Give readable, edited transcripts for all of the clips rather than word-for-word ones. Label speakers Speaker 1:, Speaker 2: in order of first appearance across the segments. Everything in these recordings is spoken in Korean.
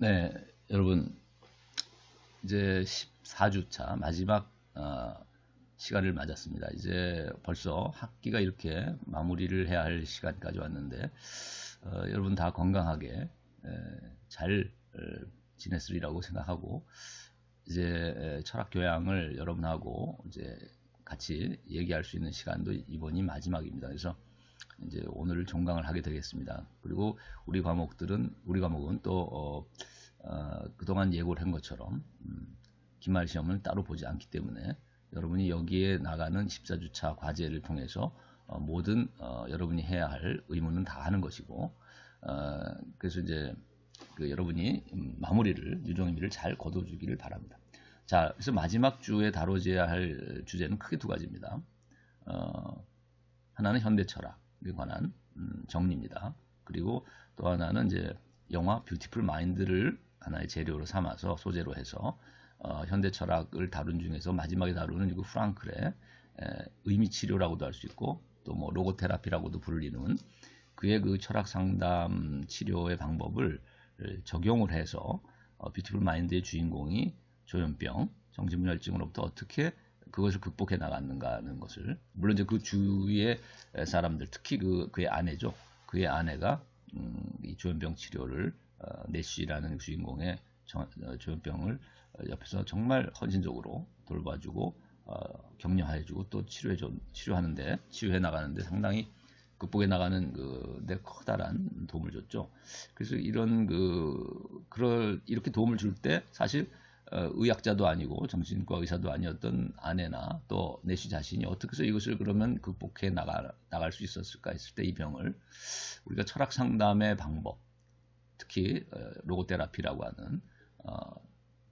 Speaker 1: 네, 여러분 이제 14주차 마지막 시간을 맞았습니다. 이제 벌써 학기가 이렇게 마무리를 해야 할 시간까지 왔는데 여러분 다 건강하게 잘 지냈으리라고 생각하고 이제 철학 교양을 여러분하고 이제 같이 얘기할 수 있는 시간도 이번이 마지막입니다. 그래서 이제 오늘 종강을 하게 되겠습니다. 그리고 우리 과목은 또 그동안 예고를 한 것처럼 기말 시험을 따로 보지 않기 때문에 여러분이 여기에 나가는 14주차 과제를 통해서 모든 여러분이 해야 할 의무는 다 하는 것이고 그래서 이제 여러분이 마무리를 유종의미를 잘 거둬주기를 바랍니다. 자, 그래서 마지막 주에 다뤄져야 할 주제는 크게 두 가지입니다. 하나는 현대 철학에 관한 정리입니다. 그리고 또 하나는 이제 영화 뷰티풀 마인드를 하나의 재료로 삼아서 소재로 해서 현대 철학을 다룬 중에서 마지막에 다루는 그 프랑클의 의미 치료라고도 할 수 있고 또 뭐 로고테라피라고도 불리는 그의 그 철학 상담 치료의 방법을 적용을 해서 뷰티풀 마인드의 주인공이 조현병, 정신분열증으로부터 어떻게 그것을 극복해 나갔는가 하는 것을, 물론 이제 그 주위의 사람들, 특히 그의 아내죠. 그의 아내가 이 조현병 치료를 내시라는 주인공의 조현병을 옆에서 정말 헌신적으로 돌봐주고 격려해주고 또 치료하는데 치유해 나가는데 상당히 극복해 나가는 데 커다란 도움을 줬죠. 그래서 이렇게 도움을 줄 때 사실 의학자도 아니고 정신과 의사도 아니었던 아내나 또 내시 자신이 어떻게 해서 이것을 그러면 극복해 나갈 수 있었을까 했을 때 이 병을 우리가 철학 상담의 방법, 특히 로고테라피라고 하는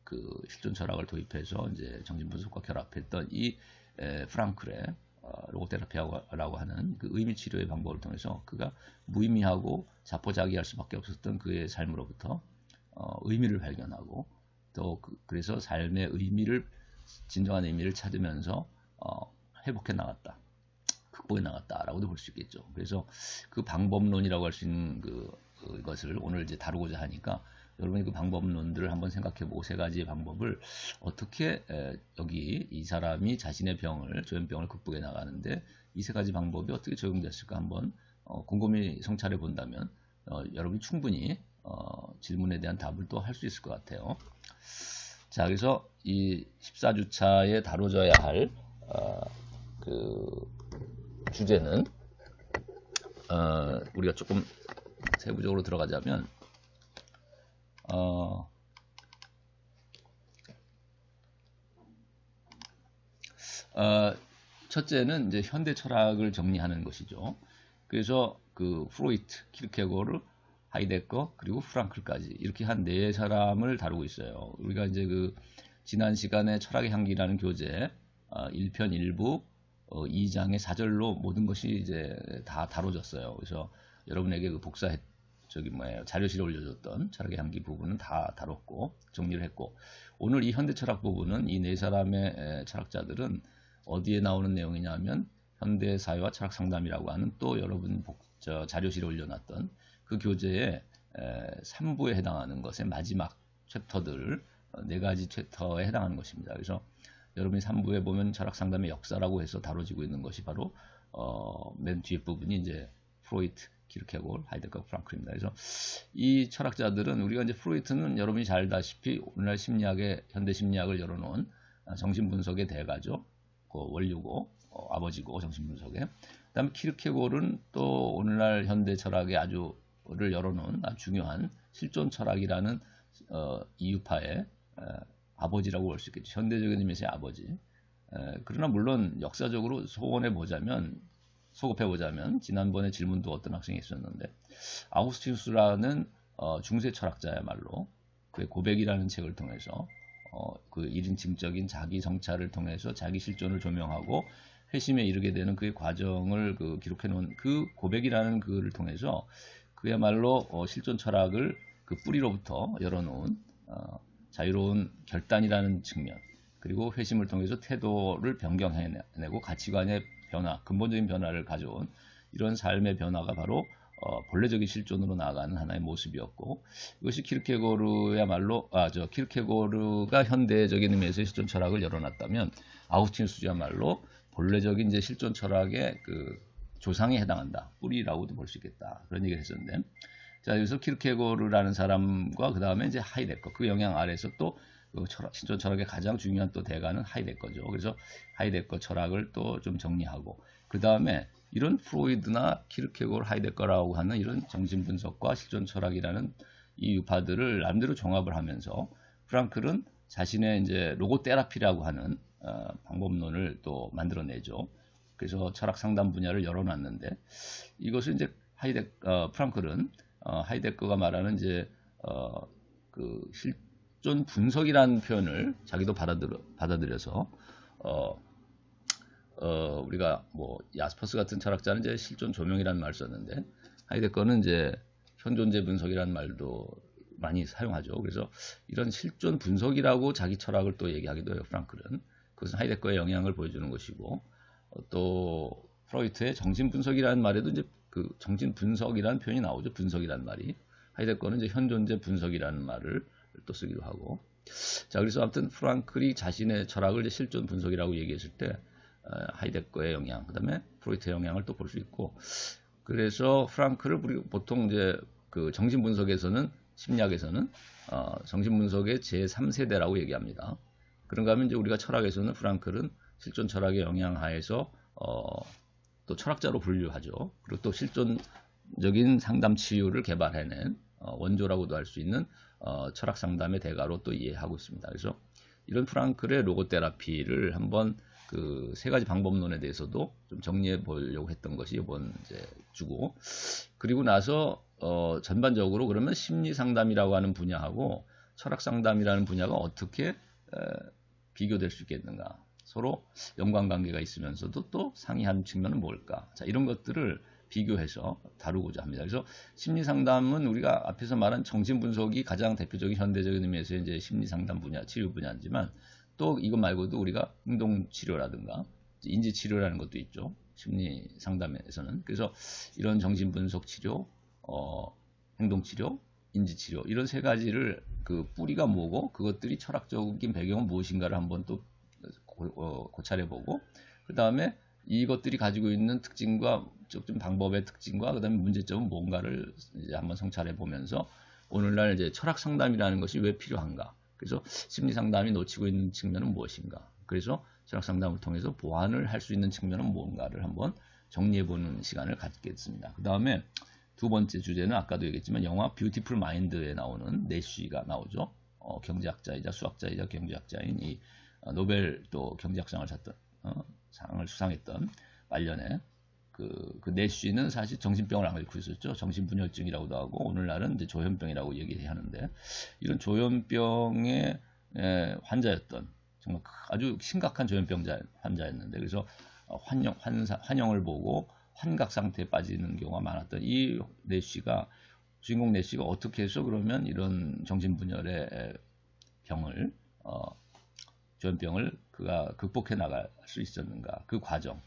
Speaker 1: 그 실존 철학을 도입해서 이제 정신분석과 결합했던 이 프랑클의 로고테라피라고 하는 그 의미 치료의 방법을 통해서 그가 무의미하고 자포자기할 수밖에 없었던 그의 삶으로부터 의미를 발견하고 또 그래서 삶의 의미를 진정한 의미를 찾으면서 회복해 나갔다, 극복해 나갔다라고도 볼 수 있겠죠. 그래서 그 방법론이라고 할 수 있는 그것을 오늘 이제 다루고자 하니까 여러분이 그 방법론들을 한번 생각해보고 세 가지의 방법을 어떻게 여기 이 사람이 자신의 조현병을 극복해 나가는데 이 세 가지 방법이 어떻게 적용됐을까 한번 곰곰이 성찰해 본다면 여러분이 충분히 질문에 대한 답을 또 할 수 있을 것 같아요. 자, 그래서 이 14주차에 다뤄져야 할 그 주제는 우리가 조금 세부적으로 들어가자면 첫째는 이제 현대 철학을 정리하는 것이죠. 그래서 그 프로이트, 키르케고르, 하이데거 그리고 프랑클까지 이렇게 한 네 사람을 다루고 있어요. 우리가 이제 그 지난 시간에 철학의 향기라는 교재 1편 1부 2장의 4절로 모든 것이 이제 다 다뤄졌어요. 그래서 여러분에게 그 자료실에 올려줬던 철학의 향기 부분은 다 다뤘고 정리를 했고, 오늘 이 현대 철학 부분은 이 네 사람의 철학자들은 어디에 나오는 내용이냐면 현대 사회와 철학 상담이라고 하는 또 여러분 자료실에 올려놨던 그 교재의 3부에 해당하는 것의 마지막 챕터들 네 가지 챕터에 해당하는 것입니다. 그래서 여러분이 3부에 보면 철학 상담의 역사라고 해서 다뤄지고 있는 것이 바로 맨 뒤에 부분이 이제 프로이트, 키르케고르, 하이데거, 프랑클입니다. 그래서 이 철학자들은 우리가 이제 프로이트는 여러분이 잘 알다시피 오늘날 현대 심리학을 열어놓은 정신분석의 대가죠. 그 원류고 아버지고 정신분석의. 그다음에 키르케고르는 또 오늘날 현대 철학의 를 열어놓은 아주 중요한 실존 철학이라는 이유파의 아버지라고 볼 수 있겠죠. 현대적인 의미에서의 아버지. 그러나 물론 역사적으로 소급해보자면 지난번에 질문도 어떤 학생이 있었는데 아우구스티누스라는 중세 철학자야말로 그의 고백이라는 책을 통해서 그 1인칭적인 자기 성찰을 통해서 자기 실존을 조명하고 회심에 이르게 되는 그의 과정을 기록해 놓은 그 고백이라는 글을 통해서 그야말로 실존 철학을 그 뿌리로부터 열어놓은 자유로운 결단이라는 측면, 그리고 회심을 통해서 태도를 변경해내고 가치관의 변화, 근본적인 변화를 가져온 이런 삶의 변화가 바로 본래적인 실존으로 나아가는 하나의 모습이었고, 이것이 키르케고르야말로 키르케고르가 현대적인 의미에서 실존 철학을 열어놨다면 아우구스티누스야말로 본래적인 이제 실존 철학의 그 조상에 해당한다, 뿌리라고도 볼 수 있겠다, 그런 얘기를 했었는데, 자, 여기서 키르케고르라는 사람과 그 다음에 이제 하이데거, 그 영향 아래에서 또 그 실존 철학의 가장 중요한 또 대가는 하이데거죠. 그래서 하이데거 철학을 또 좀 정리하고, 그 다음에 이런 프로이드나 키르케고르, 하이데거라고 하는 이런 정신분석과 실존 철학이라는 이 유파들을 남대로 종합을 하면서 프랑클은 자신의 이제 로고 테라피라고 하는 방법론을 또 만들어내죠. 그래서 철학 상담 분야를 열어놨는데, 이것을 이제 프랑클은 하이데거가 말하는 이제 그 실존 분석이라는 표현을 자기도 받아들여서 우리가 뭐 야스퍼스 같은 철학자는 이제 실존 조명이라는 말을 썼는데, 하이데거는 이제 현존재 분석이라는 말도 많이 사용하죠. 그래서 이런 실존 분석이라고 자기 철학을 또 얘기하기도 해요, 프랑클은. 그것은 하이데거의 영향을 보여주는 것이고, 또 프로이트의 정신 분석이라는 말에도 이제 그 정신 분석이라는 표현이 나오죠. 분석이라는 말이. 하이데거는 이제 현존재 분석이라는 말을 또 쓰기도 하고. 자, 그래서 아무튼 프랑클이 자신의 철학을 이제 실존 분석이라고 얘기했을 때 하이데거의 영향, 그다음에 프로이트의 영향을 또 볼 수 있고, 그래서 프랑클을 우리 보통 이제 그 정신 분석에서는, 심리학에서는 정신 분석의 제3세대라고 얘기합니다. 그런가 하면 이제 우리가 철학에서는 프랑클은 실존 철학의 영향 하에서 또 철학자로 분류하죠. 그리고 또 실존적인 상담 치유를 개발해낸 원조라고도 할 수 있는 철학 상담의 대가로 또 이해하고 있습니다. 그래서 이런 프랑클의 로고 테라피를 한번 그 세 가지 방법론에 대해서도 좀 정리해 보려고 했던 것이 이번 이제 주고, 그리고 나서 전반적으로 그러면 심리 상담이라고 하는 분야하고 철학 상담이라는 분야가 어떻게 비교될 수 있겠는가, 서로 연관관계가 있으면서도 또 상이하는 측면은 뭘까, 자, 이런 것들을 비교해서 다루고자 합니다. 그래서 심리 상담은 우리가 앞에서 말한 정신 분석이 가장 대표적인 현대적인 의미에서 이제 심리 상담 분야, 치유 분야지만, 또 이거 말고도 우리가 행동 치료라든가 인지 치료라는 것도 있죠, 심리 상담에서는. 그래서 이런 정신 분석 치료, 행동 치료, 인지 치료, 이런 세 가지를 그 뿌리가 뭐고 그것들이 철학적인 배경은 무엇인가를 한번 또 고찰해보고, 그 다음에 이것들이 가지고 있는 특징과 좀 방법의 특징과 그 다음에 문제점은 뭔가를 이제 한번 성찰해 보면서 오늘날 이제 철학 상담이라는 것이 왜 필요한가, 그래서 심리 상담이 놓치고 있는 측면은 무엇인가, 그래서 철학 상담을 통해서 보완을 할 수 있는 측면은 뭔가를 한번 정리해 보는 시간을 갖겠습니다. 그 다음에 두 번째 주제는 아까도 얘기했지만 영화 뷰티풀 마인드에 나오는 내쉬가 나오죠. 경제학자이자 수학자이자 경제학자인 이 노벨 또 경제학상을 상을 수상했던 말년에 그 내쉬는 사실 정신병을 앓고 있었죠. 정신분열증이라고도 하고 오늘날은 이제 조현병이라고 얘기하는데, 이런 조현병의 환자였던, 정말 아주 심각한 조현병 환자였는데, 그래서 환영을 보고 환각 상태에 빠지는 경우가 많았던 이 내쉬가, 주인공 내쉬가 어떻게 해서 그러면 이런 정신분열의 병을, 조현병을 그가 극복해 나갈 수 있었는가, 그 과정,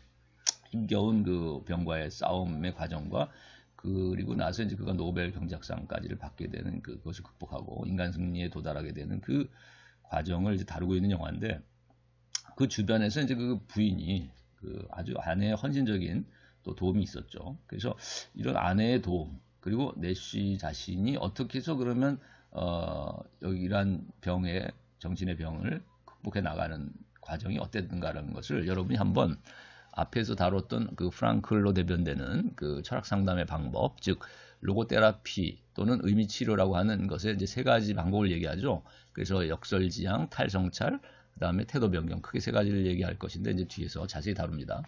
Speaker 1: 힘겨운 그 병과의 싸움의 과정과, 그리고 나서 이제 그가 노벨 경제학상까지를 받게 되는 그것을 극복하고 인간 승리에 도달하게 되는 그 과정을 이제 다루고 있는 영화인데, 그 주변에서 이제 그 부인이 그 아주 아내의 헌신적인 또 도움이 있었죠. 그래서 이런 아내의 도움, 그리고 내쉬 자신이 어떻게 해서 그러면 이러한 병의, 정신의 병을 극복해 나가는 과정이 어땠는가라는 것을 여러분이 한번 앞에서 다뤘던 그 프랑클로 대변되는 그 철학 상담의 방법, 즉 로고 테라피 또는 의미 치료라고 하는 것에 이제 세 가지 방법을 얘기하죠. 그래서 역설지향, 탈성찰, 그다음에 태도 변경, 크게 세 가지를 얘기할 것인데 이제 뒤에서 자세히 다룹니다.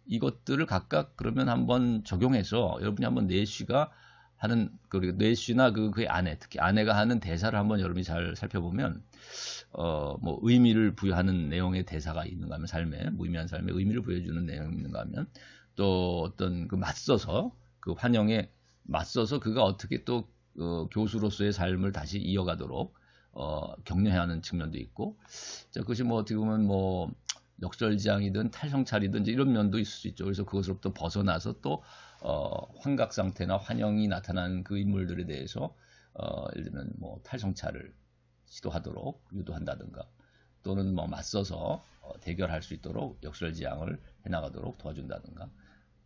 Speaker 1: 이것들을 각각 그러면 한번 적용해서 여러분이 한번 내쉬가 하는, 그리고 내쉬나 그의 아내, 특히 아내가 하는 대사를 한번 여러분이 잘 살펴보면 뭐 의미를 부여하는 내용의 대사가 있는가 하면, 삶에 무의미한 삶에 의미를 부여주는 내용이 있는가 하면, 또 어떤 그 맞서서 그 환영에 맞서서 그가 어떻게 또 교수로서의 삶을 다시 이어가도록 격려해야 하는 측면도 있고, 자, 그것이 뭐 어떻게 보면 뭐 역설지향이든 탈성찰이든 이런 면도 있을 수 있죠. 그래서 그것으로부터 벗어나서 또 환각 상태나 환영이 나타나는 그 인물들에 대해서 예를 들면 뭐 탈성차를 시도하도록 유도한다든가 또는 뭐 맞서서 대결할 수 있도록 역설지향을 해나가도록 도와준다든가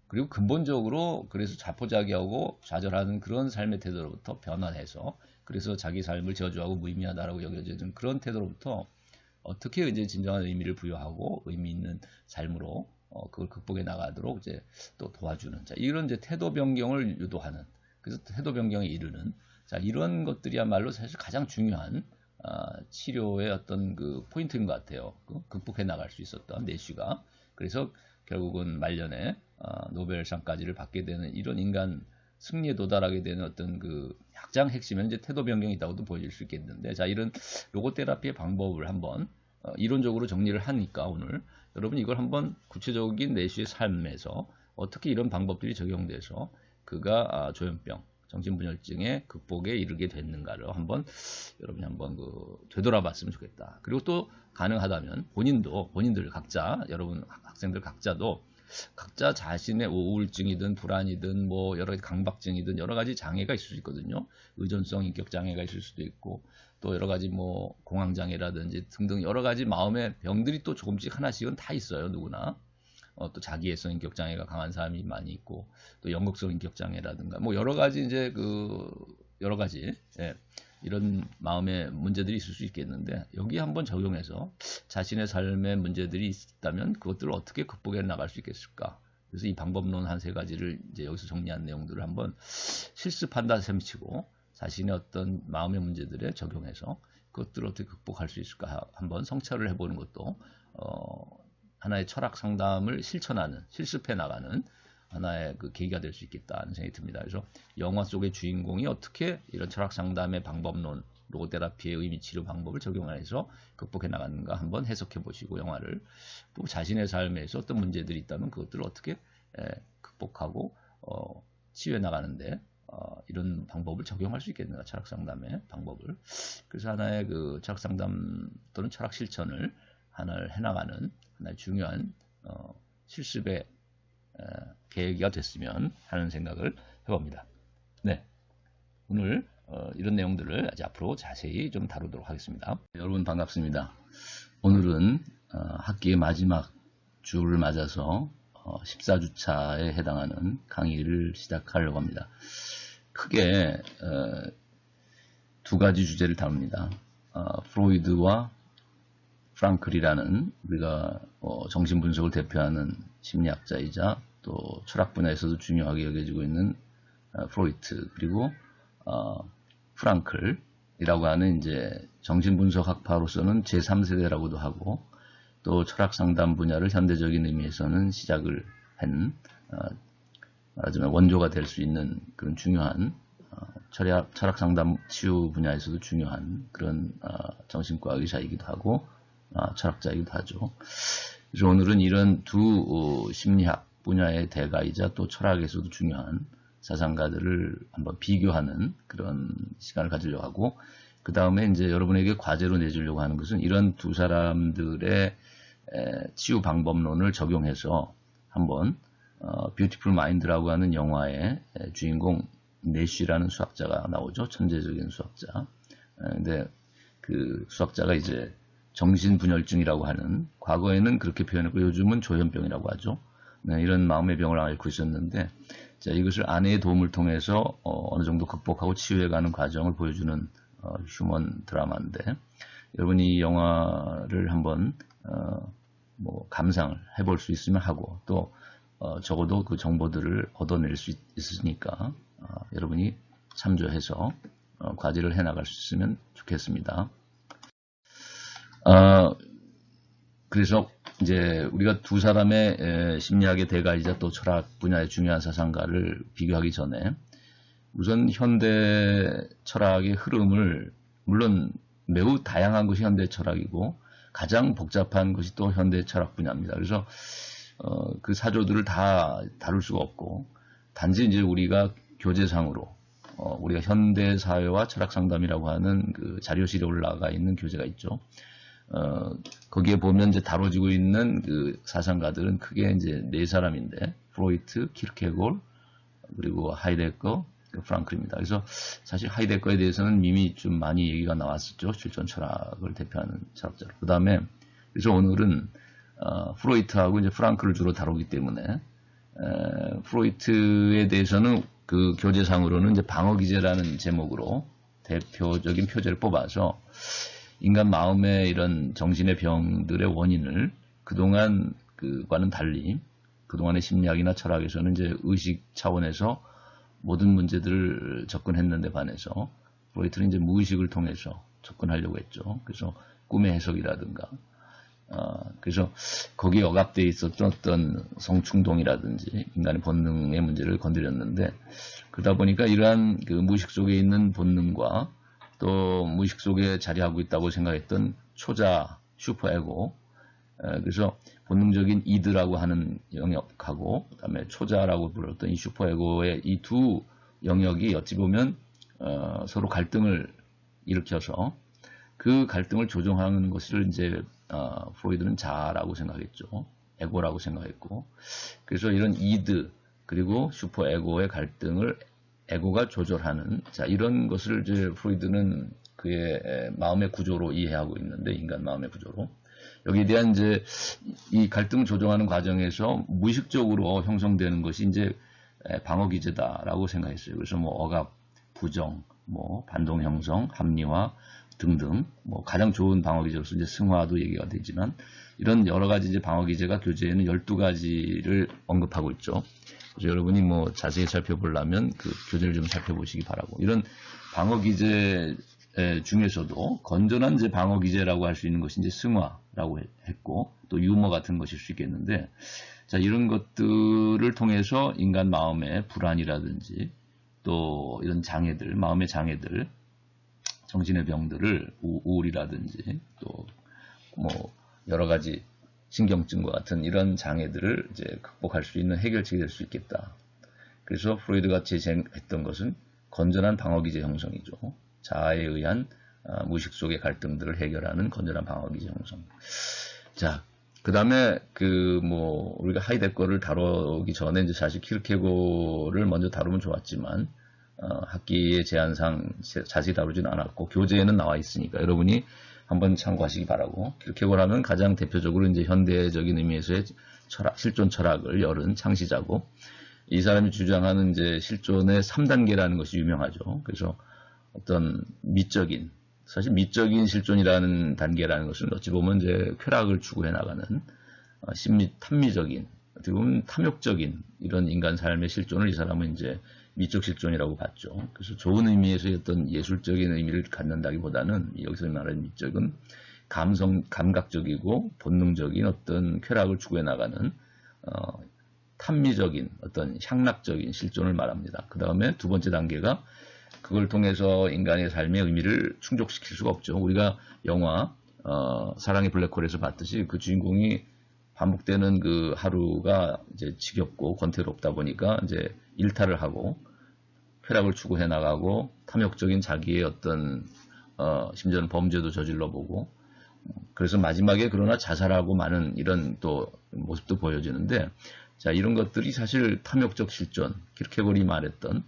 Speaker 1: 그리고 근본적으로 그래서 자포자기하고 좌절하는 그런 삶의 태도로부터 변화해서 그래서 자기 삶을 저주하고 무의미하다라고 여겨지는 그런 태도로부터 어떻게 이제 진정한 의미를 부여하고 의미 있는 삶으로 그걸 극복해 나가도록 이제 또 도와주는 자 이런 이제 태도 변경을 유도하는 그래서 태도 변경에 이르는 자 이런 것들이야말로 사실 가장 중요한 치료의 어떤 그 포인트인 것 같아요. 극복해 나갈 수 있었던 내쉬가 그래서 결국은 말년에 노벨상까지를 받게 되는 이런 인간 승리에 도달하게 되는 어떤 그 가장 핵심은 이제 태도 변경이 있다고도 보여질 수 있겠는데 자 이런 로고테라피의 방법을 한번 이론적으로 정리를 하니까 오늘 여러분 이걸 한번 구체적인 내쉬의 삶에서 어떻게 이런 방법들이 적용돼서 그가 조현병 정신분열증의 극복에 이르게 됐는가를 한번 여러분이 한번 되돌아봤으면 좋겠다. 그리고 또 가능하다면 본인들 각자 여러분 학생들 각자도 각자 자신의 우울증이든 불안이든 뭐 여러 가지 강박증이든 여러 가지 장애가 있을 수 있거든요. 의존성 인격 장애가 있을 수도 있고 또 여러 가지 뭐 공황 장애라든지 등등 여러 가지 마음의 병들이 또 조금씩 하나씩은 다 있어요. 누구나. 또 자기애성 인격 장애가 강한 사람이 많이 있고 또 연극성 인격 장애라든가 뭐 여러 가지 이제 여러 가지 이런 마음의 문제들이 있을 수 있겠는데 여기 한번 적용해서 자신의 삶의 문제들이 있다면 그것들을 어떻게 극복해 나갈 수 있겠을까? 그래서 이 방법론 한 3가지를 이제 여기서 정리한 내용들을 한번 실습한다 셈치고 자신의 어떤 마음의 문제들에 적용해서 그것들을 어떻게 극복할 수 있을까 한번 성찰을 해보는 것도 하나의 철학 상담을 실습해 나가는 하나의 그 계기가 될 수 있겠다는 생각이 듭니다. 그래서 영화 속의 주인공이 어떻게 이런 철학 상담의 방법론, 로고테라피의 의미 치료 방법을 적용해서 극복해 나가는가 한번 해석해 보시고 영화를 또 자신의 삶에서 어떤 문제들이 있다면 그것들을 어떻게 극복하고 치유해 나가는데 이런 방법을 적용할 수 있겠는가 철학 상담의 방법을 그래서 하나의 그 철학 상담 또는 철학 실천을 하나를 해나가는 하나의 중요한 실습의 계기가 됐으면 하는 생각을 해봅니다. 네, 오늘 이런 내용들을 이제 앞으로 자세히 좀 다루도록 하겠습니다. 여러분 반갑습니다. 오늘은 학기의 마지막 주를 맞아서 14주차에 해당하는 강의를 시작하려고 합니다. 크게 2가지 주제를 다룹니다. 프로이드와 프랑클이라는 우리가 정신분석을 대표하는 심리학자이자 또 철학 분야에서도 중요하게 여겨지고 있는 프로이트 그리고 프랑클이라고 하는 이제 정신분석 학파로서는 제3세대라고도 하고 또 철학 상담 분야를 현대적인 의미에서는 시작을 한 말하자면 원조가 될 수 있는 그런 중요한 철학 상담 치유 분야에서도 중요한 그런 정신과 의사이기도 하고 철학자이기도 하죠. 그래서 오늘은 이런 두 심리학 분야의 대가이자 또 철학에서도 중요한 사상가들을 한번 비교하는 그런 시간을 가지려고 하고 그 다음에 이제 여러분에게 과제로 내주려고 하는 것은 이런 두 사람들의 치유 방법론을 적용해서 한번 뷰티풀 마인드라고 하는 영화의 주인공 내쉬라는 수학자가 나오죠. 천재적인 수학자. 근데 그 수학자가 이제 정신분열증이라고 하는 과거에는 그렇게 표현했고 요즘은 조현병이라고 하죠. 네, 이런 마음의 병을 앓고 있었는데 자, 이것을 아내의 도움을 통해서 어느 정도 극복하고 치유해가는 과정을 보여주는 휴먼 드라마인데 여러분 이 영화를 한번 뭐 감상을 해볼 수 있으면 하고 또 적어도 그 정보들을 얻어낼 수 있으니까 여러분이 참조해서 과제를 해나갈 수 있으면 좋겠습니다. 그래서 이제 우리가 두 사람의 심리학의 대가이자 또 철학 분야의 중요한 사상가를 비교하기 전에 우선 현대 철학의 흐름을 물론 매우 다양한 것이 현대 철학이고 가장 복잡한 것이 또 현대 철학 분야입니다. 그래서 그 사조들을 다 다룰 수가 없고 단지 이제 우리가 교재상으로 우리가 현대 사회와 철학 상담이라고 하는 그 자료실에 올라가 있는 교재가 있죠. 거기에 보면 이제 다뤄지고 있는 그 사상가들은 크게 이제 4사람인데 프로이트, 키르케고르, 그리고 하이데거, 프랑클입니다. 그래서 사실 하이데거에 대해서는 이미 좀 많이 얘기가 나왔었죠. 실존 철학을 대표하는 철학자로. 그 다음에 그래서 오늘은 프로이트하고 이제 프랑클을 주로 다루기 때문에 프로이트에 대해서는 그 교재상으로는 이제 방어기제라는 제목으로 대표적인 표제를 뽑아서 인간 마음의 이런 정신의 병들의 원인을 그동안 그과는 달리 그동안의 심리학이나 철학에서는 이제 의식 차원에서 모든 문제들을 접근했는데 반해서 프로이트는 이제 무의식을 통해서 접근하려고 했죠. 그래서 꿈의 해석이라든가 그래서 거기에 억압되어 있었던 어떤 성충동이라든지 인간의 본능의 문제를 건드렸는데 그러다 보니까 이러한 그 무의식 속에 있는 본능과 또 무의식 속에 자리하고 있다고 생각했던 초자, 슈퍼에고 그래서 본능적인 이드라고 하는 영역하고 그다음에 초자라고 불렀던 이 슈퍼에고의 이 두 영역이 어찌 보면 서로 갈등을 일으켜서 그 갈등을 조정하는 것을 이제 프로이드는 자아라고 생각했죠. 에고라고 생각했고 그래서 이런 이드 그리고 슈퍼에고의 갈등을 에고가 조절하는 자 이런 것을 이제 프로이드는 그의 마음의 구조로 이해하고 있는데 인간 마음의 구조로 여기에 대한 이제 이 갈등을 조정하는 과정에서 무의식적으로 형성되는 것이 이제 방어 기제다라고 생각했어요. 그래서 뭐 억압, 부정, 뭐 반동 형성, 합리화 등등 뭐 가장 좋은 방어 기제로서 이제 승화도 얘기가 되지만 이런 여러 가지 이제 방어 기제가 교재에는 12가지를 언급하고 있죠. 그래서 여러분이 뭐 자세히 살펴보려면 그 교재를 좀 살펴보시기 바라고 이런 방어 기제 중에서도 건전한 이제 방어 기제라고 할 수 있는 것이 이제 승화라고 했고 또 유머 같은 것일 수 있겠는데 자 이런 것들을 통해서 인간 마음의 불안이라든지 또 이런 장애들 마음의 장애들 정신의 병들을 우울이라든지 또 뭐 여러 가지 신경증과 같은 이런 장애들을 이제 극복할 수 있는 해결책이 될 수 있겠다. 그래서 프로이드가 제시했던 것은 건전한 방어기제 형성이죠. 자아에 의한 무의식 속의 갈등들을 해결하는 건전한 방어기제 형성. 자, 그 다음에 우리가 하이데거를 다루기 전에 이제 사실 키르케고를 먼저 다루면 좋았지만 학기의 제한상 자세히 다루지는 않았고 교재에는 나와 있으니까 여러분이 한번 참고하시기 바라고 키르케고를 하면 가장 대표적으로 이제 현대적인 의미에서의 실존 철학을 열은 창시자고 이 사람이 주장하는 이제 실존의 3단계라는 것이 유명하죠. 그래서 어떤 미적인 사실 미적인 실존이라는 단계라는 것은 어찌 보면 이제 쾌락을 추구해 나가는 탐미적인 어떻게 보면 탐욕적인 이런 인간 삶의 실존을 이 사람은 이제 미적 실존이라고 봤죠. 그래서 좋은 의미에서의 어떤 예술적인 의미를 갖는다기보다는 여기서 말하는 미적은 감각적이고 본능적인 어떤 쾌락을 추구해 나가는 탐미적인 어떤 향락적인 실존을 말합니다. 그 다음에 두 번째 단계가 그걸 통해서 인간의 삶의 의미를 충족시킬 수가 없죠. 우리가 영화 사랑의 블랙홀에서 봤듯이 그 주인공이 반복되는 그 하루가 이제 지겹고 권태롭다 보니까 이제 일탈을 하고 쾌락을 추구해 나가고 탐욕적인 자기의 어떤 심지어는 범죄도 저질러 보고 그래서 마지막에 그러나 자살하고 마는 이런 또 모습도 보여지는데 자 이런 것들이 사실 탐욕적 실존 키르케고리 말했던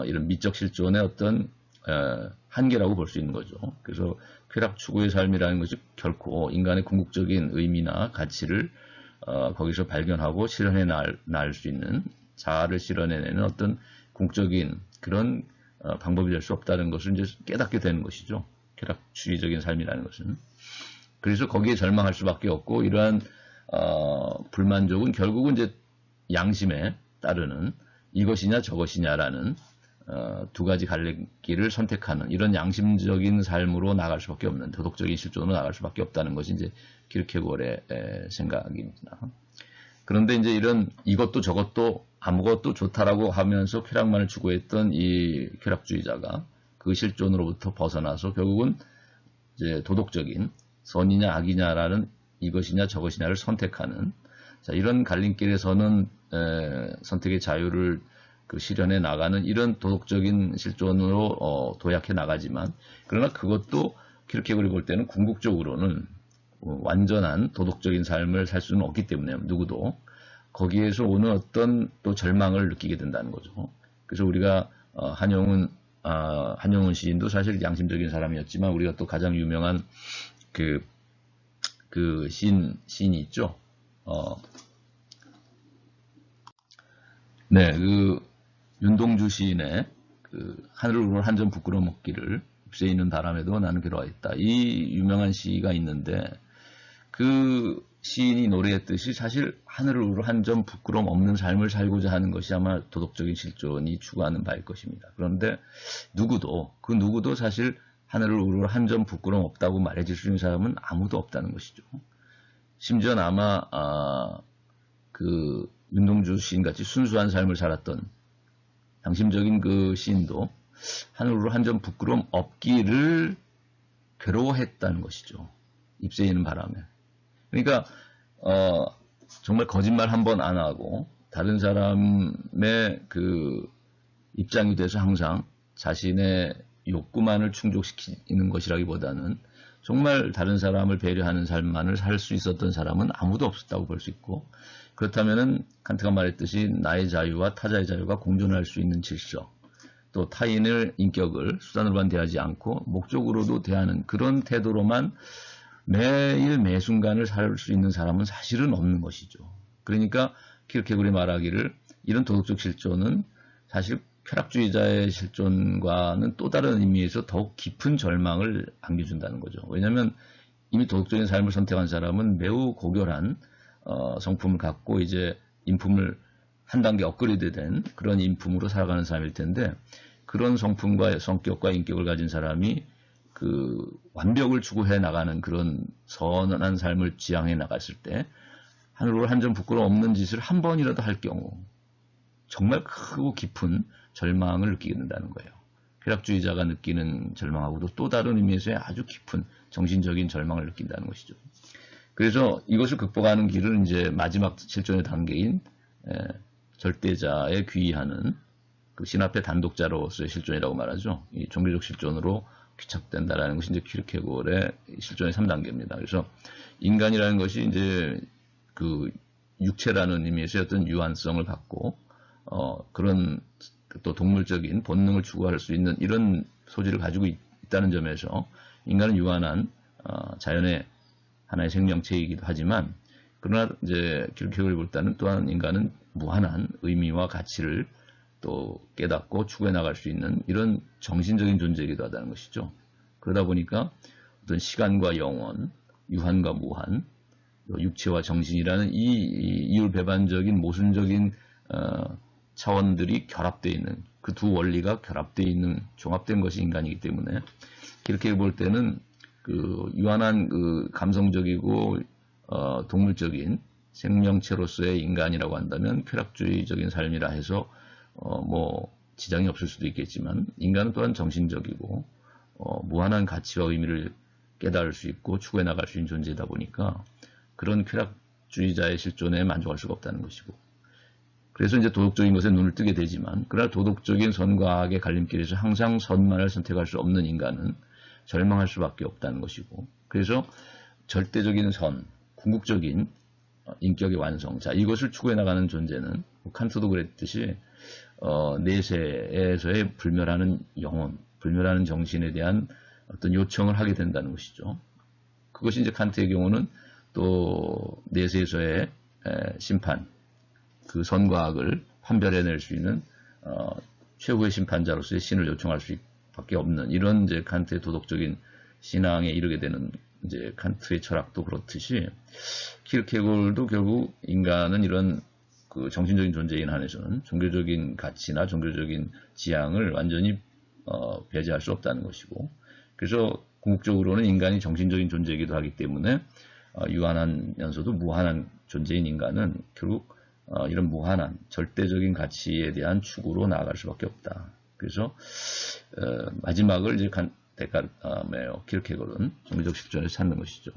Speaker 1: 이런 미적 실존의 어떤 한계라고 볼 수 있는 거죠. 그래서 쾌락 추구의 삶이라는 것이 결코 인간의 궁극적인 의미나 가치를 거기서 발견하고 실현해 날 수 있는 자아를 실현해내는 어떤 궁극적인 그런 방법이 될 수 없다는 것을 이제 깨닫게 되는 것이죠. 쾌락주의적인 삶이라는 것은. 그래서 거기에 절망할 수밖에 없고 이러한 불만족은 결국은 이제 양심에 따르는 이것이냐 저것이냐라는 두 가지 갈래길을 선택하는 이런 양심적인 삶으로 나갈 수밖에 없는 도덕적인 실존으로 나갈 수밖에 없다는 것이 이제 키르케고르의 생각입니다. 그런데 이제 이런 이것도 저것도 아무것도 좋다라고 하면서 쾌락만을 추구했던 이 쾌락주의자가 그 실존으로부터 벗어나서 결국은 이제 도덕적인 선이냐 악이냐라는 이것이냐 저것이냐를 선택하는 자, 이런 갈림길에서는 선택의 자유를 실현해 나가는 이런 도덕적인 실존으로 도약해 나가지만 그러나 그것도 키르케고르가 볼 때는 궁극적으로는 완전한 도덕적인 삶을 살 수는 없기 때문에 누구도 거기에서 오는 어떤 또 절망을 느끼게 된다는 거죠. 그래서 우리가 한용운 시인도 사실 양심적인 사람이었지만 우리가 또 가장 유명한 그 시인이 있죠. 네, 그 윤동주 시인의 그 하늘을 우러 한 점 부끄러움 없기를 잎새 있는 바람에도 나는 괴로워했다. 이 유명한 시가 있는데 그 시인이 노래했듯이 사실 하늘을 우러 한 점 부끄러움 없는 삶을 살고자 하는 것이 아마 도덕적인 실존이 추구하는 바일 것입니다. 그런데 그 누구도 사실 하늘을 우러 한 점 부끄러움 없다고 말해줄 수 있는 사람은 아무도 없다는 것이죠. 심지어 아마 그 윤동주 시인 같이 순수한 삶을 살았던 양심적인 그 시인도 하늘으로 한 점 부끄러움 없기를 괴로워했다는 것이죠. 잎새 있는 바람에. 그러니까 정말 거짓말 한 번 안 하고 다른 사람의 그 입장이 돼서 항상 자신의 욕구만을 충족시키는 것이라기보다는 정말 다른 사람을 배려하는 삶만을 살 수 있었던 사람은 아무도 없었다고 볼 수 있고, 그렇다면은 칸트가 말했듯이 나의 자유와 타자의 자유가 공존할 수 있는 질서, 또 타인의 인격을 수단으로만 대하지 않고 목적으로도 대하는 그런 태도로만 매일 매순간을 살 수 있는 사람은 사실은 없는 것이죠. 그러니까 키르케고르이 말하기를 이런 도덕적 실존은 사실 쾌락주의자의 실존과는 또 다른 의미에서 더욱 깊은 절망을 안겨준다는 거죠. 왜냐하면 이미 도덕적인 삶을 선택한 사람은 매우 고결한 성품을 갖고 이제 인품을 한 단계 업그레이드된 그런 인품으로 살아가는 사람일 텐데, 그런 성품과 성격과 인격을 가진 사람이 그 완벽을 추구해 나가는 그런 선한 삶을 지향해 나갔을 때 하늘으로 한 점 부끄러움 없는 짓을 한 번이라도 할 경우 정말 크고 깊은 절망을 느끼게 된다는 거예요. 쾌락주의자가 느끼는 절망하고도 또 다른 의미에서의 아주 깊은 정신적인 절망을 느낀다는 것이죠. 그래서 이것을 극복하는 길은 이제 마지막 실존의 단계인 절대자에 귀의하는 그 신 앞의 단독자로서의 실존이라고 말하죠. 이 종교적 실존으로 귀착된다라는 것이 이제 키르케고르의 실존의 3단계입니다. 그래서 인간이라는 것이 이제 그 육체라는 의미에서 어떤 유한성을 갖고 그런 또 동물적인 본능을 추구할 수 있는 이런 소질을 가지고 있다는 점에서 인간은 유한한 자연의 하나의 생명체이기도 하지만, 그러나 이제 키르케고르를 볼 때는 또한 인간은 무한한 의미와 가치를 또 깨닫고 추구해 나갈 수 있는 이런 정신적인 존재이기도 하다는 것이죠. 그러다 보니까 어떤 시간과 영원, 유한과 무한, 육체와 정신이라는 이 이율배반적인 모순적인 차원들이 결합되어 있는, 그 두 원리가 결합되어 있는 종합된 것이 인간이기 때문에 이렇게 볼 때는 그 유한한 그 감성적이고 동물적인 생명체로서의 인간이라고 한다면 쾌락주의적인 삶이라 해서 뭐 지장이 없을 수도 있겠지만, 인간은 또한 정신적이고 무한한 가치와 의미를 깨달을 수 있고 추구해 나갈 수 있는 존재이다 보니까 그런 쾌락주의자의 실존에 만족할 수가 없다는 것이고, 그래서 이제 도덕적인 것에 눈을 뜨게 되지만, 그러나 도덕적인 선과 악의 갈림길에서 항상 선만을 선택할 수 없는 인간은 절망할 수밖에 없다는 것이고, 그래서 절대적인 선, 궁극적인 인격의 완성, 자, 이것을 추구해 나가는 존재는 칸트도 그랬듯이 내세에서의 불멸하는 영혼, 불멸하는 정신에 대한 어떤 요청을 하게 된다는 것이죠. 그것이 이제 칸트의 경우는 또 내세에서의 심판, 그 선과 악을 판별해낼 수 있는 최후의 심판자로서의 신을 요청할 수밖에 없는 이런 이제 칸트의 도덕적인 신앙에 이르게 되는 이제 칸트의 철학도 그렇듯이 키르케고르도 결국 인간은 이런 그 정신적인 존재인 한에서는 종교적인 가치나 종교적인 지향을 완전히 배제할 수 없다는 것이고, 그래서 궁극적으로는 인간이 정신적인 존재이기도 하기 때문에 유한하면서도 무한한 존재인 인간은 결국 이런 무한한 절대적인 가치에 대한 추구로 나아갈 수밖에 없다. 그래서 마지막을 이제 키르케고르는 종교적 실존에서 찾는 것이죠.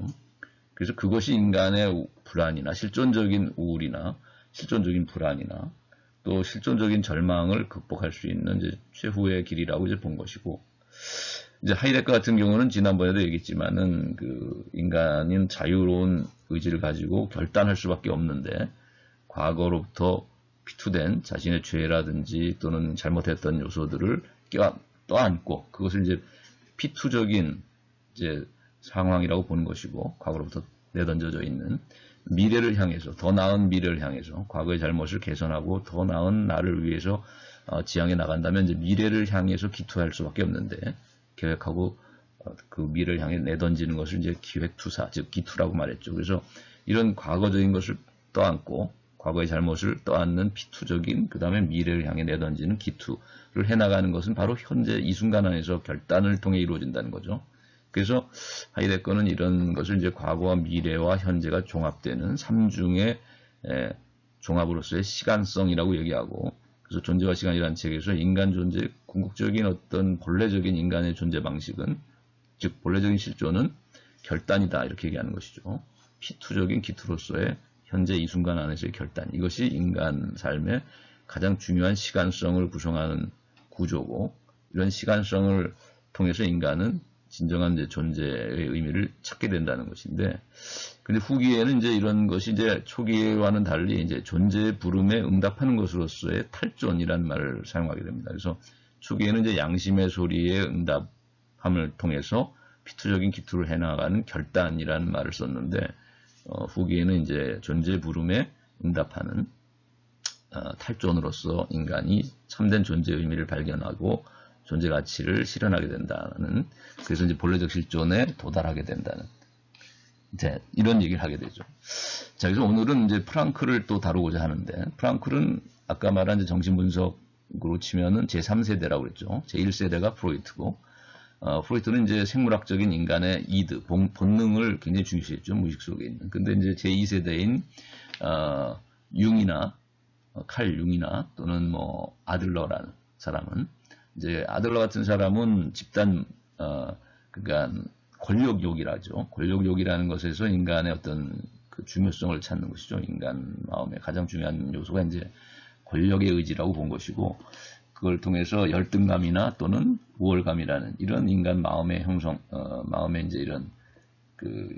Speaker 1: 그래서 그것이 인간의 불안이나 실존적인 우울이나 실존적인 불안이나 또 실존적인 절망을 극복할 수 있는 이제 최후의 길이라고 이제 본 것이고, 이제 하이데거 같은 경우는 지난번에도 얘기했지만은 그 인간은 자유로운 의지를 가지고 결단할 수밖에 없는데 과거로부터 피투된 자신의 죄라든지 또는 잘못했던 요소들을 떠안고 그것을 이제 피투적인 이제 상황이라고 보는 것이고, 과거로부터 내던져져 있는 미래를 향해서, 더 나은 미래를 향해서 과거의 잘못을 개선하고 더 나은 나를 위해서 지향해 나간다면 이제 미래를 향해서 기투할 수밖에 없는데, 계획하고 그 미래를 향해 내던지는 것을 이제 기획투사, 즉 기투라고 말했죠. 그래서 이런 과거적인 것을 떠안고 과거의 잘못을 떠안는 피투적인, 그 다음에 미래를 향해 내던지는 기투를 해나가는 것은 바로 현재 이 순간 안에서 결단을 통해 이루어진다는 거죠. 그래서 하이데거는 이런 것을 이제 과거와 미래와 현재가 종합되는 삼중의 종합으로서의 시간성이라고 얘기하고, 그래서 존재와 시간이라는 책에서 인간 존재의 궁극적인 어떤 본래적인 인간의 존재 방식은, 즉 본래적인 실존은 결단이다, 이렇게 얘기하는 것이죠. 피투적인 기투로서의 현재 이 순간 안에서의 결단, 이것이 인간 삶의 가장 중요한 시간성을 구성하는 구조고, 이런 시간성을 통해서 인간은 진정한 이제 존재의 의미를 찾게 된다는 것인데, 근데 후기에는 이제 이런 것이 이제 초기와는 달리 이제 존재의 부름에 응답하는 것으로서의 탈존이라는 말을 사용하게 됩니다. 그래서 초기에는 이제 양심의 소리에 응답함을 통해서 피투적인 기투를 해나가는 결단이라는 말을 썼는데, 후기에는 이제 존재의 부름에 응답하는 탈존으로서 인간이 참된 존재의 의미를 발견하고 존재 가치를 실현하게 된다는, 그래서 이제 본래적 실존에 도달하게 된다는, 이제 이런 얘기를 하게 되죠. 자, 그래서 오늘은 이제 프랑클을 또 다루고자 하는데, 프랑클은 아까 말한 이제 정신분석으로 치면은 제3세대라고 그랬죠. 제1세대가 프로이트고, 프로이트는 이제 생물학적인 인간의 이드, 본능을 굉장히 중시했죠. 무의식 속에 있는. 근데 이제 제2세대인, 융이나, 칼 융이나 또는 뭐 아들러라는 사람은, 이제 아들러 같은 사람은 집단, 그러니까 권력욕이라죠. 권력욕이라는 것에서 인간의 어떤 그 중요성을 찾는 것이죠. 인간 마음의 가장 중요한 요소가 이제 권력의 의지라고 본 것이고, 그걸 통해서 열등감이나 또는 우월감이라는 이런 인간 마음의 형성, 마음의 이제 이런 그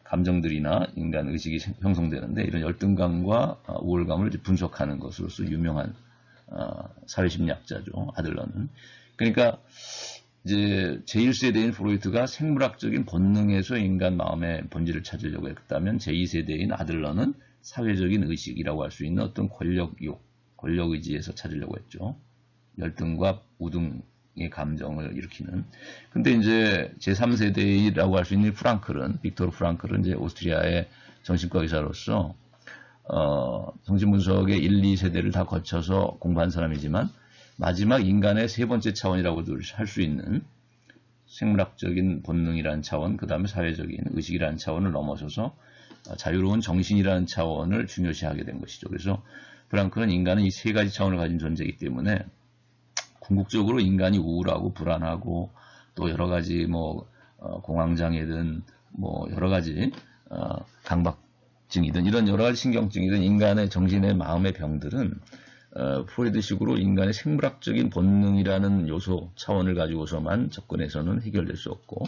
Speaker 1: 감정들이나 인간 의식이 형성되는데, 이런 열등감과 우월감을 이제 분석하는 것으로서 유명한 사회심리학자죠, 아들러는. 그러니까 이제 제1세대인 프로이트가 생물학적인 본능에서 인간 마음의 본질을 찾으려고 했다면, 제2세대인 아들러는 사회적인 의식이라고 할 수 있는 어떤 권력욕, 권력의지에서 찾으려고 했죠. 열등과 우등의 감정을 일으키는. 근데 이제 제3세대라고 할 수 있는 프랑클은, 빅토르 프랑클은 이제 오스트리아의 정신과 의사로서 정신분석의 1, 2세대를 다 거쳐서 공부한 사람이지만, 마지막 인간의 세 번째 차원이라고도 할 수 있는 생물학적인 본능이라는 차원, 그 다음에 사회적인 의식이라는 차원을 넘어서서 자유로운 정신이라는 차원을 중요시하게 된 것이죠. 그래서 프랑클은 인간은 이 세 가지 차원을 가진 존재이기 때문에 궁극적으로 인간이 우울하고 불안하고 또 여러 가지 뭐 공황장애든 뭐 여러 가지 강박증이든 이런 여러 가지 신경증이든 인간의 정신의 마음의 병들은 프로이드식으로 인간의 생물학적인 본능이라는 요소 차원을 가지고서만 접근해서는 해결될 수 없고,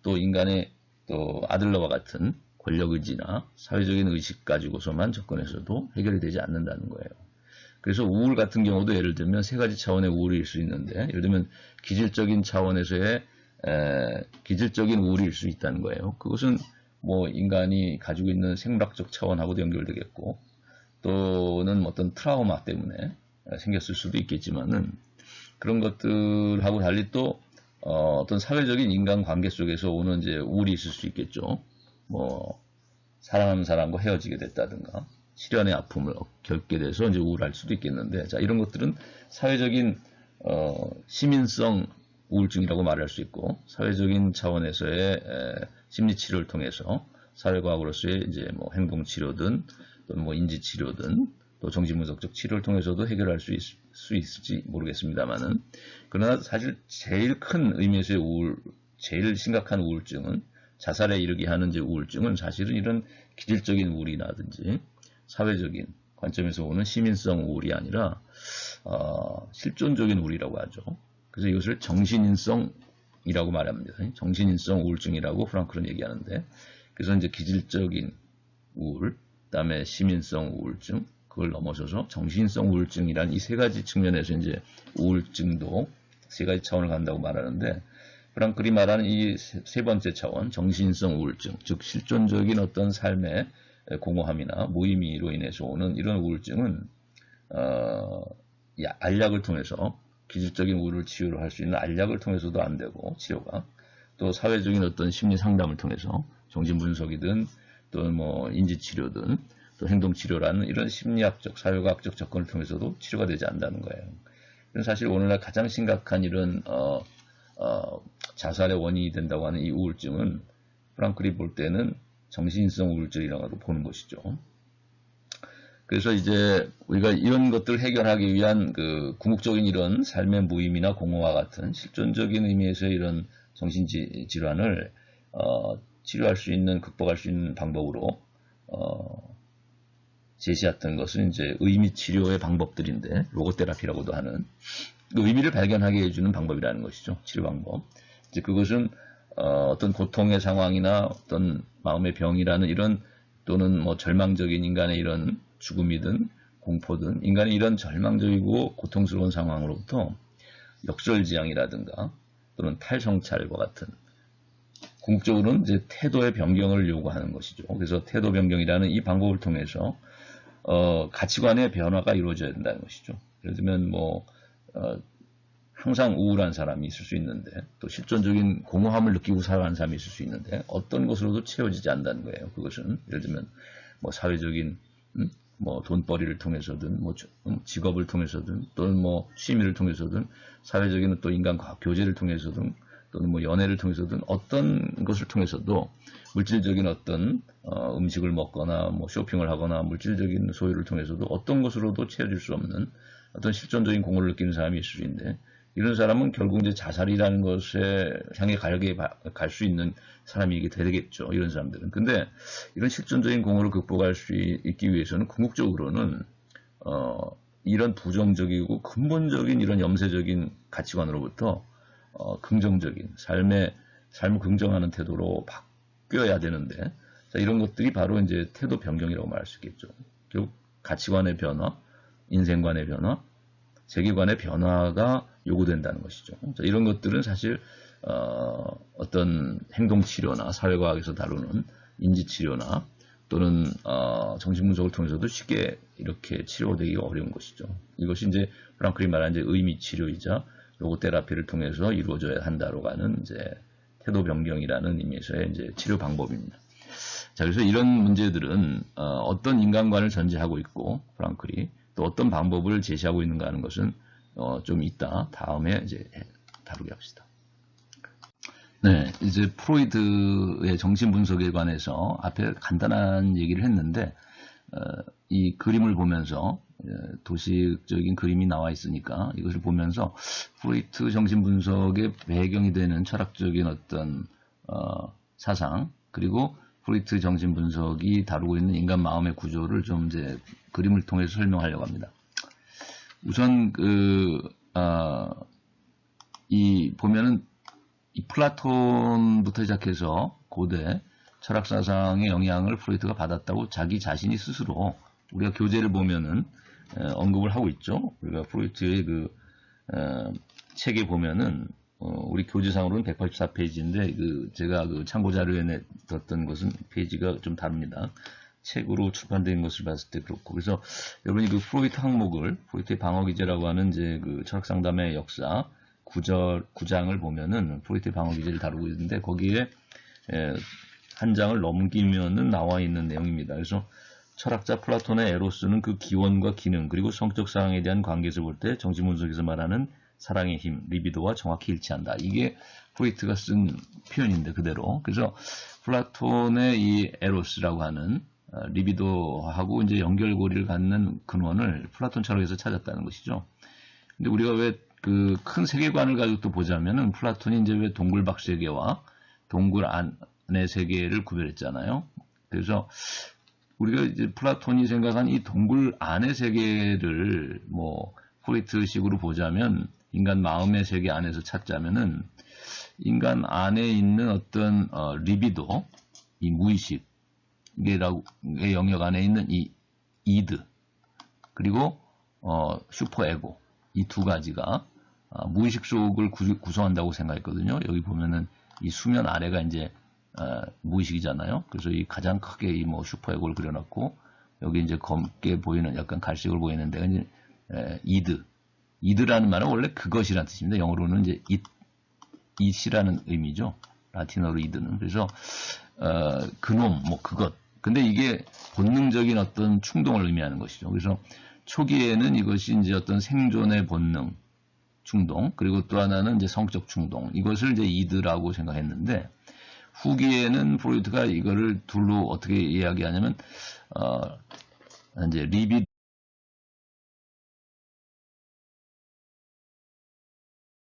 Speaker 1: 또 인간의 또 아들러와 같은 권력의지나 사회적인 의식 가지고서만 접근해서도 해결이 되지 않는다는 거예요. 그래서 우울 같은 경우도 예를 들면 세 가지 차원의 우울일 수 있는데, 예를 들면 기질적인 차원에서의 기질적인 우울일 수 있다는 거예요. 그것은 뭐 인간이 가지고 있는 생물학적 차원하고도 연결되겠고, 또는 어떤 트라우마 때문에 생겼을 수도 있겠지만은, 그런 것들하고 달리 또 어떤 사회적인 인간관계 속에서 오는 이제 우울이 있을 수 있겠죠. 뭐 사랑하는 사람과 헤어지게 됐다든가, 실연의 아픔을 겪게 돼서 이제 우울할 수도 있겠는데, 자, 이런 것들은 사회적인 시민성 우울증이라고 말할 수 있고, 사회적인 차원에서의 심리치료를 통해서 사회과학으로서의 이제 뭐 행동치료든 또는 뭐 인지치료든 또 정신분석적 치료를 통해서도 해결할 수 있을지 모르겠습니다만은, 그러나 사실 제일 큰 의미에서의 제일 심각한 우울증은, 자살에 이르게 하는 이제 우울증은 사실은 이런 기질적인 우울이라든지 사회적인 관점에서 오는 시민성 우울이 아니라 실존적인 우울이라고 하죠. 그래서 이것을 정신인성이라고 말합니다. 정신인성 우울증이라고 프랑클은 얘기하는데, 그래서 이제 기질적인 우울, 그다음에 시민성 우울증, 그걸 넘어서서 정신성 우울증이란 이 세 가지 측면에서 이제 우울증도 세 가지 차원을 간다고 말하는데, 프랑클이 말하는 이 세 번째 차원, 정신성 우울증, 즉 실존적인 어떤 삶의 공허함이나 무의미로 인해서 오는 이런 우울증은 알약을 통해서, 기술적인 우울을 치유를 할 수 있는 알약을 통해서도 안 되고, 치료가 또 사회적인 어떤 심리 상담을 통해서 정신분석이든 또 뭐 인지치료든 또 행동치료라는 이런 심리학적, 사회과학적 접근을 통해서도 치료가 되지 않는다는 거예요. 사실 오늘날 가장 심각한 이런 자살의 원인이 된다고 하는 이 우울증은 프랑클이 볼 때는 정신성 우울증이라고 보는 것이죠. 그래서 이제 우리가 이런 것들을 해결하기 위한 그 궁극적인 이런 삶의 무의미나 공허와 같은 실존적인 의미에서 이런 정신질환을 치료할 수 있는, 극복할 수 있는 방법으로 제시했던 것은 이제 의미 치료의 방법들인데, 로고테라피라고도 하는 의미를 발견하게 해주는 방법이라는 것이죠. 치료 방법. 이제 그것은 어떤 고통의 상황이나 어떤 마음의 병이라는 이런, 또는 뭐 절망적인 인간의 이런 죽음이든 공포든 인간의 이런 절망적이고 고통스러운 상황으로부터 역설지향이라든가 또는 탈성찰과 같은, 궁극적으로는 이제 태도의 변경을 요구하는 것이죠. 그래서 태도 변경이라는 이 방법을 통해서 가치관의 변화가 이루어져야 된다는 것이죠. 예를 들면 뭐 항상 우울한 사람이 있을 수 있는데, 또 실존적인 공허함을 느끼고 살아가는 사람이 있을 수 있는데, 어떤 것으로도 채워지지 않는다는 거예요. 그것은 예를 들면 뭐 사회적인 뭐 돈벌이를 통해서든 뭐 직업을 통해서든 또는 뭐 취미를 통해서든 사회적인 또 인간 교제를 통해서든 또는 뭐 연애를 통해서든 어떤 것을 통해서도 물질적인 어떤 음식을 먹거나 뭐 쇼핑을 하거나 물질적인 소유를 통해서도 어떤 것으로도 채워질 수 없는 어떤 실존적인 공허를 느끼는 사람이 있을 수 있는데, 이런 사람은 결국 이제 자살이라는 것에 향해 갈 수 있는 사람이게 되겠죠. 이런 사람들은. 근데 이런 실존적인 공허를 극복할 수 있기 위해서는 궁극적으로는 이런 부정적이고 근본적인 이런 염세적인 가치관으로부터 긍정적인 삶을 긍정하는 태도로 바뀌어야 되는데, 자, 이런 것들이 바로 이제 태도 변경이라고 말할 수 있겠죠. 결국 가치관의 변화, 인생관의 변화, 세계관의 변화가 요구된다는 것이죠. 자, 이런 것들은 사실 어떤 행동치료나 사회과학에서 다루는 인지치료나 또는 정신분석을 통해서도 쉽게 이렇게 치료되기가 어려운 것이죠. 이것이 이제 프랑클이 말한 이제 의미치료이자 로고테라피를 통해서 이루어져야 한다고 하는 이제 태도 변경이라는 의미에서의 이제 치료 방법입니다. 자, 그래서 이런 문제들은 어떤 인간관을 전제하고 있고, 프랑클이 또 어떤 방법을 제시하고 있는가 하는 것은 좀 이따 다음에 이제 다루게 합시다. 네, 이제 프로이드의 정신분석에 관해서 앞에 간단한 얘기를 했는데, 이 그림을 보면서 도식적인 그림이 나와 있으니까 이것을 보면서 프로이트 정신분석의 배경이 되는 철학적인 어떤 사상, 그리고 프로이트 정신분석이 다루고 있는 인간 마음의 구조를 좀 이제 그림을 통해서 설명하려고 합니다. 우선 보면은 이 플라톤부터 시작해서 고대 철학 사상의 영향을 프로이트가 받았다고 자기 자신이 스스로, 우리가 교재를 보면은 언급을 하고 있죠. 우리가 프로이트의 그 책에 보면은 우리 교재상으로는 184페이지인데 제가 그 참고 자료에 냈던 것은 페이지가 좀 다릅니다. 책으로 출판된 것을 봤을 때 그렇고, 그래서 여러분이 그 프로이트 항목을, 프로이트의 방어기제라고 하는 이제 그 철학상담의 역사 9장을 보면은 프로이트의 방어기제를 다루고 있는데, 거기에 한 장을 넘기면은 나와 있는 내용입니다. 그래서 철학자 플라톤의 에로스는 그 기원과 기능 그리고 성적 사랑에 대한 관계에서 볼 때 정신분석에서 말하는 사랑의 힘, 리비도와 정확히 일치한다. 이게 프로이트가 쓴 표현인데 그대로. 그래서 플라톤의 이 에로스라고 하는 리비도하고 이제 연결고리를 갖는 근원을 플라톤 철학에서 찾았다는 것이죠. 근데 우리가 왜 그 큰 세계관을 가지고 또 보자면은 플라톤이 이제 왜 동굴 밖 세계와 동굴 안의 세계를 구별했잖아요. 그래서 우리가 이제 플라톤이 생각한 이 동굴 안의 세계를 뭐 프로이트식으로 보자면, 인간 마음의 세계 안에서 찾자면은 인간 안에 있는 어떤 리비도, 이 무의식의 영역 안에 있는 이 이드, 그리고 슈퍼에고 이 두 가지가 무의식 속을 구성한다고 생각했거든요. 여기 보면은 이 수면 아래가 이제 무의식이잖아요. 그래서 이 가장 크게 이 뭐 슈퍼에고를 그려놨고 여기 이제 검게 보이는 약간 갈색으로 보이는 데가 이제 이드라는 말은 원래 그것이라는 뜻입니다. 영어로는 이제 it이라는 의미죠. 라틴어로 이드는. 그래서 그놈, 뭐 그것. 근데 이게 본능적인 어떤 충동을 의미하는 것이죠. 그래서 초기에는 이것이 이제 어떤 생존의 본능, 충동, 그리고 또 하나는 이제 성적 충동. 이것을 이제 이드라고 생각했는데 후기에는 프로이트가 이거를 둘로 어떻게 이야기하냐면 이제 리비도